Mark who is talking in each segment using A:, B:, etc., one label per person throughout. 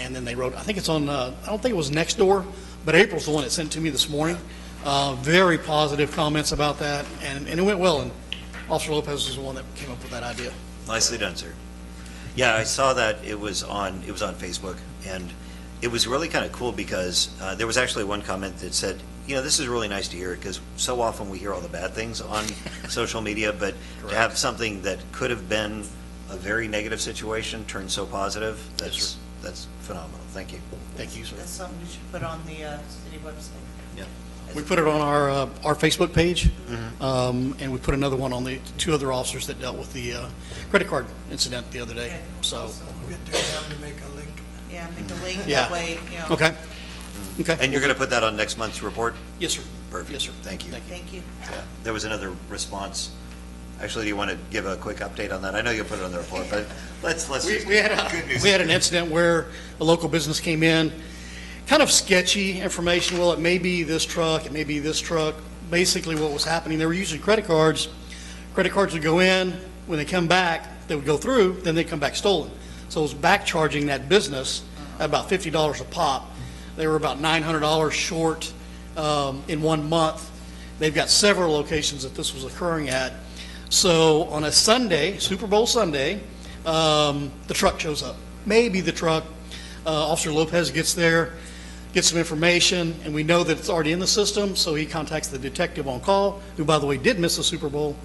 A: and then they wrote, I think it's on, I don't think it was Nextdoor, but April's the one that sent it to me this morning. Very positive comments about that, and it went well, and Officer Lopez was the one that came up with that idea.
B: Nicely done, sir. Yeah, I saw that it was on Facebook, and it was really kind of cool because there was actually one comment that said, you know, this is really nice to hear, because so often we hear all the bad things on social media, but to have something that could have been a very negative situation turn so positive, that's phenomenal. Thank you.
A: Thank you, sir.
C: That's something we should put on the city website.
B: Yeah.
A: We put it on our Facebook page, and we put another one on the two other officers that dealt with the credit card incident the other day.
C: Okay.
A: So,
D: We'll get down to make a link.
C: Yeah, make a link,
A: Yeah.
C: that way, you know.
A: okay. Okay.
B: And you're going to put that on next month's report?
A: Yes, sir.
B: Perfect.
A: Yes, sir.
B: Thank you.
C: Thank you.
B: Yeah. There was another response. Actually, do you want to give a quick update on that? I know you'll put it on the report, but let's just
A: We had
B: good news.
A: an incident where a local business came in, kind of sketchy information. Well, it may be this truck, it may be this truck. Basically, what was happening, they were using credit cards. Credit cards would go in. When they come back, they would go through, then they come back stolen. So it was back charging that business at about $50 a pop. They were about $900 short in 1 month. They've got several locations that this was occurring at. So on a Sunday, Super Bowl Sunday, the truck shows up. Maybe the truck, Officer Lopez gets there, gets some information, and we know that it's already in the system, so he contacts the detective on call, who, by the way, did miss the Super Bowl,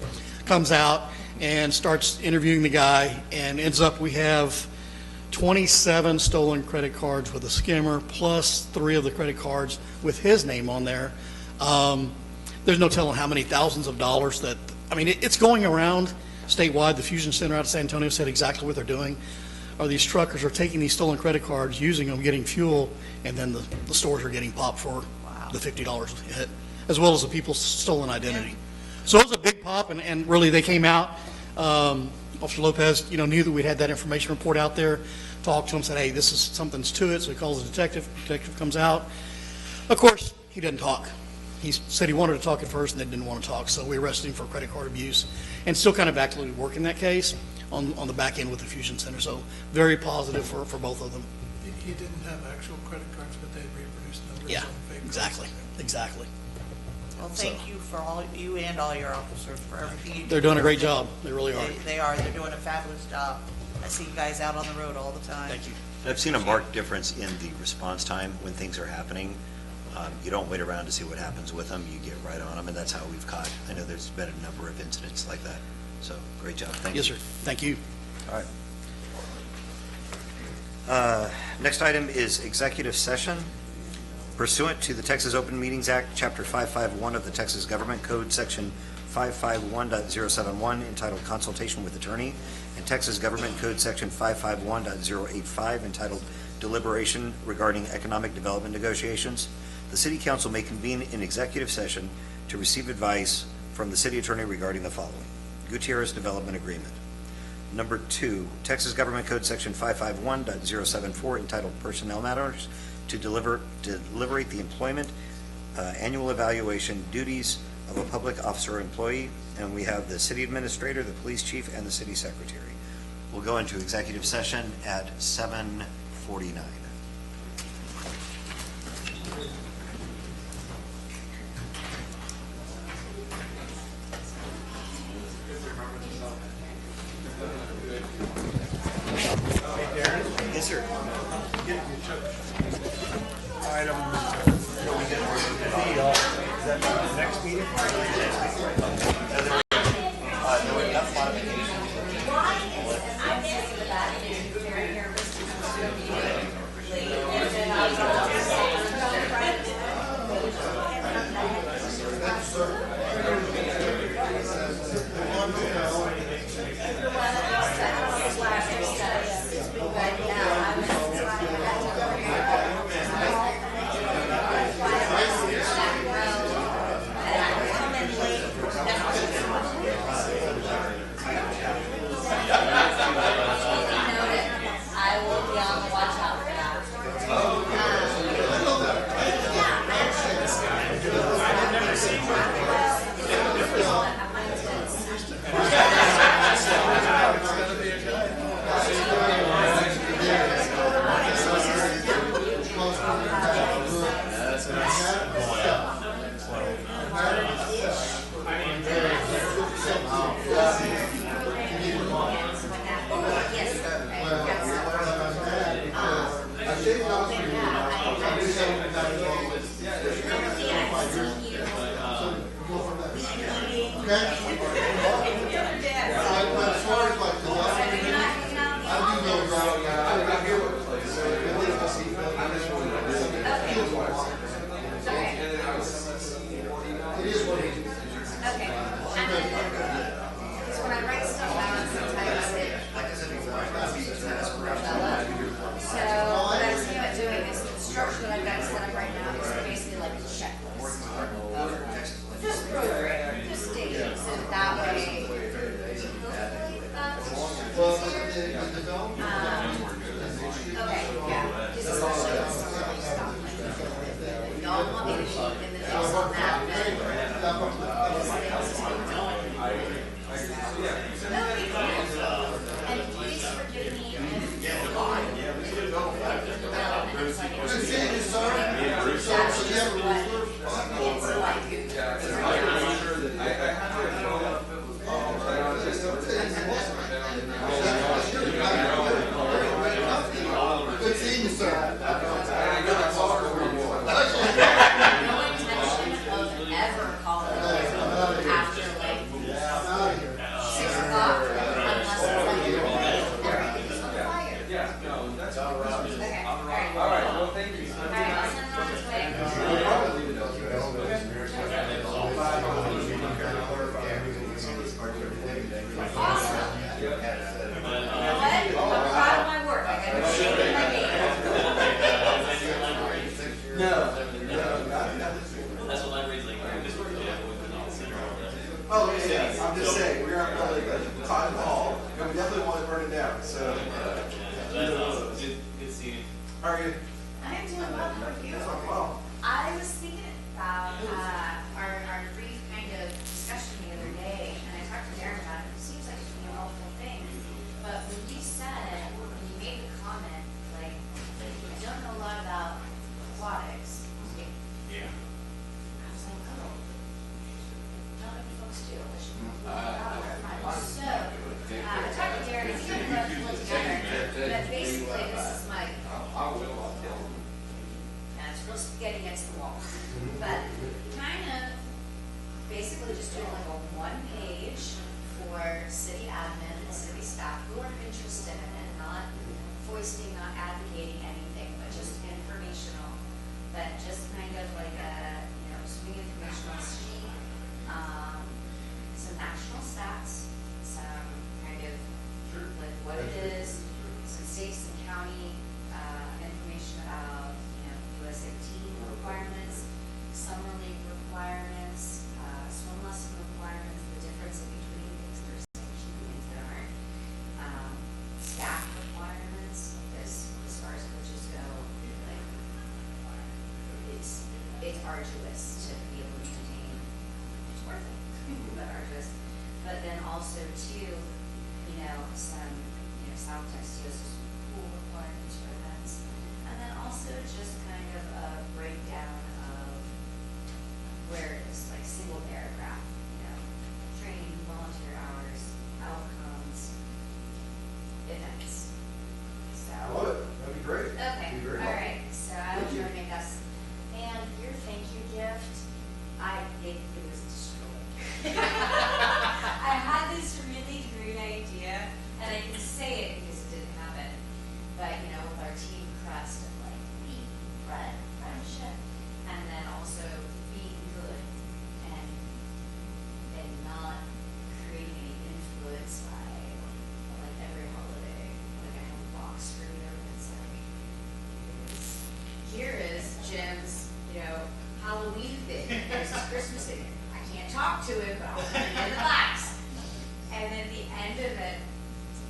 A: comes out and starts interviewing the guy, and ends up we have 27 stolen credit cards with a skimmer, plus 3 of the credit cards with his name on there. There's no telling how many thousands of dollars that, I mean, it's going around statewide. The Fusion Center out of San Antonio said exactly what they're doing. Are these truckers are taking these stolen credit cards, using them, getting fuel, and then the stores are getting popped for the $50 a hit, as well as the people's stolen identity. So it was a big pop, and really they came out. Officer Lopez, knew that we'd had that information report out there, talked to him, said, hey, this is something's to it. So he calls the detective. The detective comes out. Of course, he didn't talk. He said he wanted to talk at first and then didn't want to talk. So we arrested him for credit card abuse and still kind of actively working that case on the back end with the Fusion Center. So very positive for both of them.
D: He didn't have actual credit cards, but they reproduced numbers
A: Yeah,
D: on fake cards.
A: exactly.
C: Well, thank you for all, you and all your officers for everything you do.
A: They're doing a great job. They really are.
C: They are. They're doing a fabulous job. I see you guys out on the road all the time.
A: Thank you.
B: I've seen a marked difference in the response time when things are happening. You don't wait around to see what happens with them. You get right on them, and that's how we've caught. I know there's been a number of incidents like that. So great job. Thank you.
A: Yes, sir. Thank you.
B: All right. Next item is executive session. Pursuant to the Texas Open Meetings Act, Chapter 551 of the Texas Government Code, Section 551.071, entitled Consultation with Attorney, and Texas Government Code, Section 551.085, entitled Deliberation Regarding Economic Development Negotiations, the City Council may convene in executive session to receive advice from the City Attorney regarding the following: Gutierrez Development Agreement. Number 2, Texas Government Code Section 551.074, entitled Personnel Matters, to deliberate the employment, annual evaluation, duties of a public officer or employee, and we have the city administrator, the police chief, and the city secretary. We'll go into executive session at 7:49. Yes, sir. Next meeting? There were enough modifications.
E: seeing you. Okay. And then, because when I write stuff down, sometimes it. So what I was thinking about doing is the structure that I've got set up right now is basically like a checklist of this program, this date, so that way. Hopefully that's easier. Okay, yeah, just especially with some of these stuff. Like, y'all want me to keep in the notes on that, then. And please forgive me if
F: Good seeing you, sir.
E: no intention of ever calling you after like 6 o'clock unless it's like everything's on fire. Okay, all right,
G: well, thank you.
E: I'll send it on its way. Awesome. You know what? I'm proud of my work. I got to shake in my game.
H: That's what libraries like.
G: Oh, yeah, I'm just saying, we're not really talking hall, and we definitely want to burn it down, so.
H: That's awesome. Good seeing you.
G: How are you?
E: I'm doing well. How are you?
G: Well,
E: I was thinking about our brief kind of discussion the other day, and I talked to Darren about it. It seems like it's a helpful thing, but when you said, when you made the comment, like, I don't know a lot about aquatics.
H: Yeah.
E: I was like, oh, not many folks do. I should know more about it. So, I talked to Darren, and we kind of put it together, but basically, this is my. Now, it's real spaghetti against the wall, but kind of basically just doing like a 1-page for city admin and city staff who are interested in it, not foisting, not advocating anything, but just informational, but just kind of like a, some informational sheet, some national stats, some kind of like what it is, some state, some county, information about, USAT requirements, summer league requirements, swim lesson requirements, the difference in between things that are sanctioned and things that aren't, staff requirements, because as far as coaches go, like, it's arduous to be able to maintain, it's worth it, but arduous. But then also too, some, South Texas pool requirements for events. And then also just kind of a breakdown of where it is, like single paragraph, training, volunteer hours, outcomes, events. So.
G: I love it, that'd be great.
E: Okay,
G: Be very
E: all
G: helpful.
E: right, so I will try to make us, and your thank you gift, it was destroyed. I had this really great idea, and I can say it because it didn't happen, but with our team crest of like being bread, friendship, and then also being good, and not creating any influence by like every holiday, like I have a box for you, and it's like, here is Jim's, Halloween thing, there's his Christmas thing. I can't talk to him, but I'll put it in the box. And at the end of it,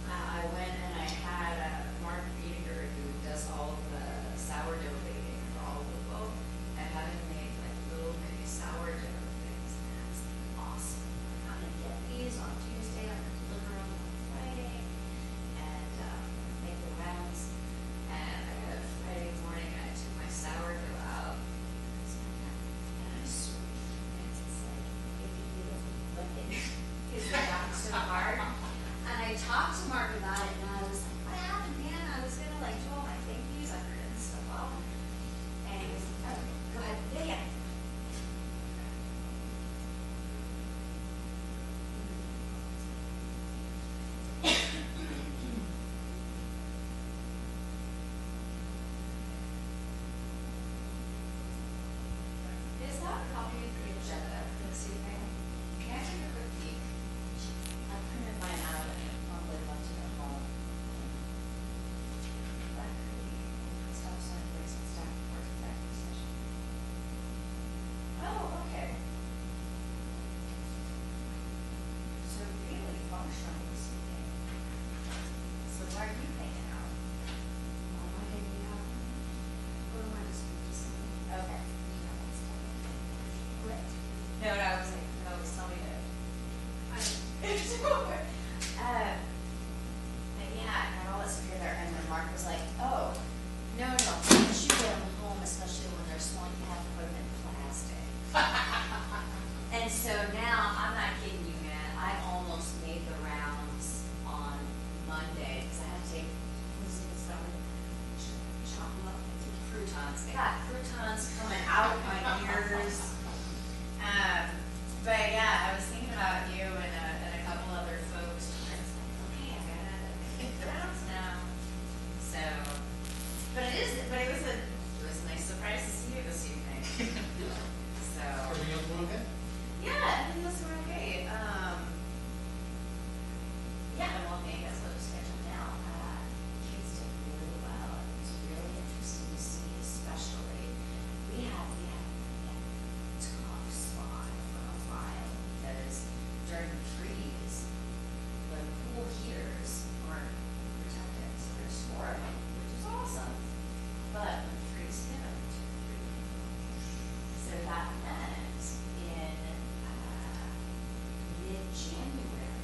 E: I went and I had Mark Biediger, who does all of the sourdough baking for all of the folk, and had him make like little mini sourdough things. And that's awesome. I'm gonna get these on Tuesday, I'm gonna deliver them on Friday, and make the rounds. And I got up Friday morning, and I took my sourdough out. And I swear, it's like, if you got croutons coming out of my ears. But yeah, I was thinking about you and a couple other folks. And I was like, okay, I gotta hit the rounds now. So, but it was a nice surprise to see you this evening. So.
A: Everything else going okay?
E: Yeah, everything else went okay. Yeah, well, maybe that's what it's scheduled now. Kids did really well. It was really interesting to see, especially. We had a tough spot for a while because during the freeze, the pool heaters weren't protected, so there's 4 of them, which is awesome. But when the freeze hit them, so that meant in mid-January,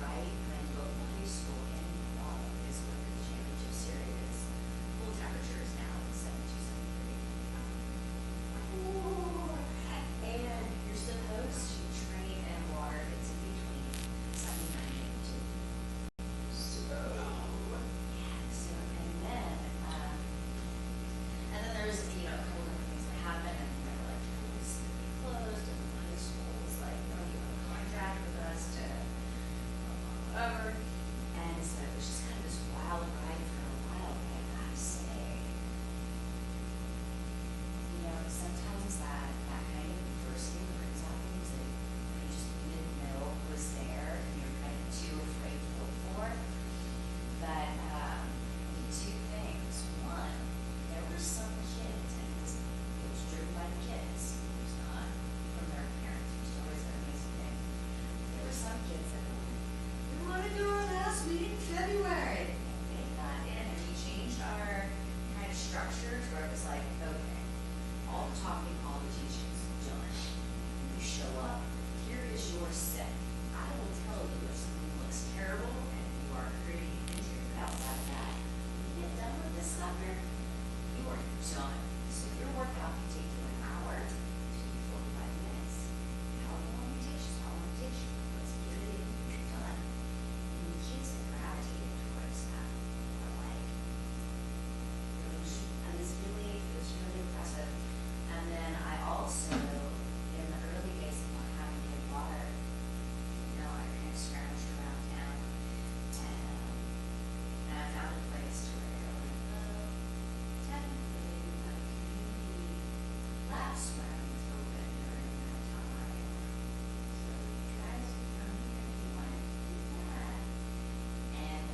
E: right, when both the high school and Milwaukee is where the championship series, pool temperature is now 72, 73. Ooh, and you're supposed to train in water that's in between 79 and 82. So, yeah, so, and then there's, a couple of things that happened, and they were like, pools closed, and the high school was like, no, you have a contract with us to whatever. And so it was just kind of this wild ride for a while, but I gotta say, sometimes that kind of adversity brings out things that you just didn't know was there, and you're kind of too afraid to look for. But, two things. One, there were some kids, and it was driven by the kids. It was not from their parents, which is always an amazing thing. There were some kids that were like, we want to do our last meeting in February. And they got in, and we changed our kind of structure to where it was like, okay, all the talking, all the teaching's done. You show up, here is your set. I will tell you if something looks terrible and you are pretty injured, but outside of that, you get done with this sucker, you are done. So if your workout can take you an hour to 45 minutes, however long it takes you, how long it takes you, let's get it in, you're done. And the kids that gravitated towards that were like, it was really impressive. And then I also, in the early days of not having good water, I kind of scrounged around town, and I found a place to where they were like, technically, a community lab swim was open during that time. So you guys can come here if you want to do that. And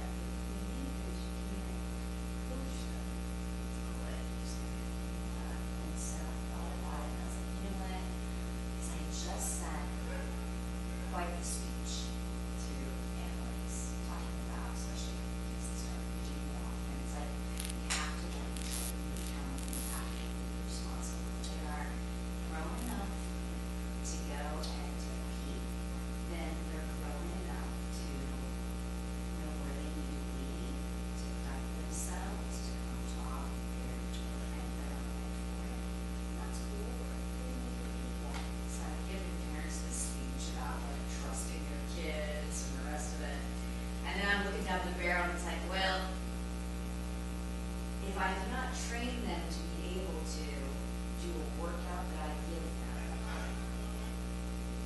E: we think there's a coach that and so I thought about it, and I was like, you know what? Because I just sent quite the speech to families talking about, especially kids that start reaching out, and it's like, you have to get children to become, you have to be responsible. They are grown enough to go and to compete, then they're grown enough to know where they need to be, to prep themselves, to come talk their children that are for it. And that's cool. So I've given parents this speech about like trusting your kids and the rest of it. And then I'm looking down the barrel and it's like, well, if I do not train them to be able to do a workout that I give them,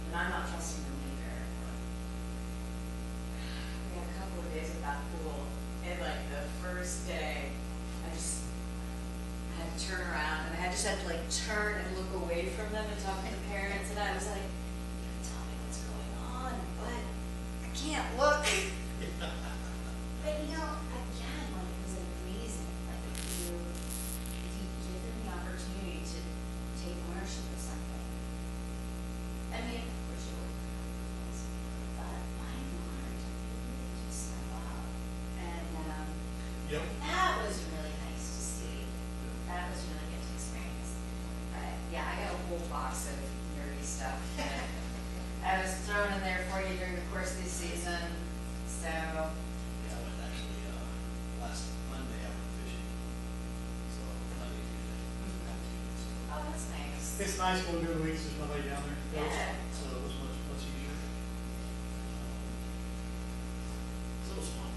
E: then I'm not trusting them either. We had a couple of days at that pool, and like the first day, I just had to turn around, and I just had to like turn and look away from them and talk to the parents, and I was like, you can tell me what's going on, but I can't look. But again, like it was amazing, like if you give them the opportunity to take ownership of something. I mean, of course you would, but by and large, they just step up. And
A: Yep.
E: that was really nice to see. That was really good to experience. But yeah, I got a whole box of nerdy stuff that I was throwing in there for you during the course of the season. So,
F: Yeah, I went actually, last Monday I went fishing. So, Monday, Tuesday.
E: oh, that's nice.
A: It's nice when during the weeks there's nobody down there.
E: Yeah.
A: So it was much easier. So it was fun.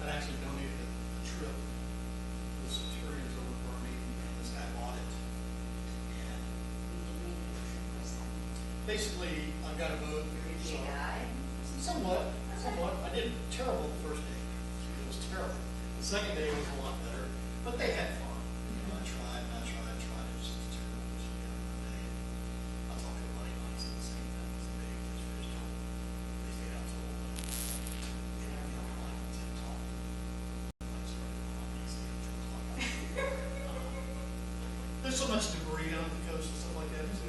A: I actually donated a trip. The Centurions over for me, and this guy bought it. basically, I got a vote.
E: Did you die?
A: Somewhat. I did terrible the first day. It was terrible. The second day was a lot better, but they had fun. You know, I tried. It was just terrible. It was the other day. I talked to everybody, and I said the same thing. I said, they just finished talking. They stayed out till 11. And I felt like 10 o'clock. I started calling, they stayed till 2 o'clock. There's so much debris on the coast and stuff like that. So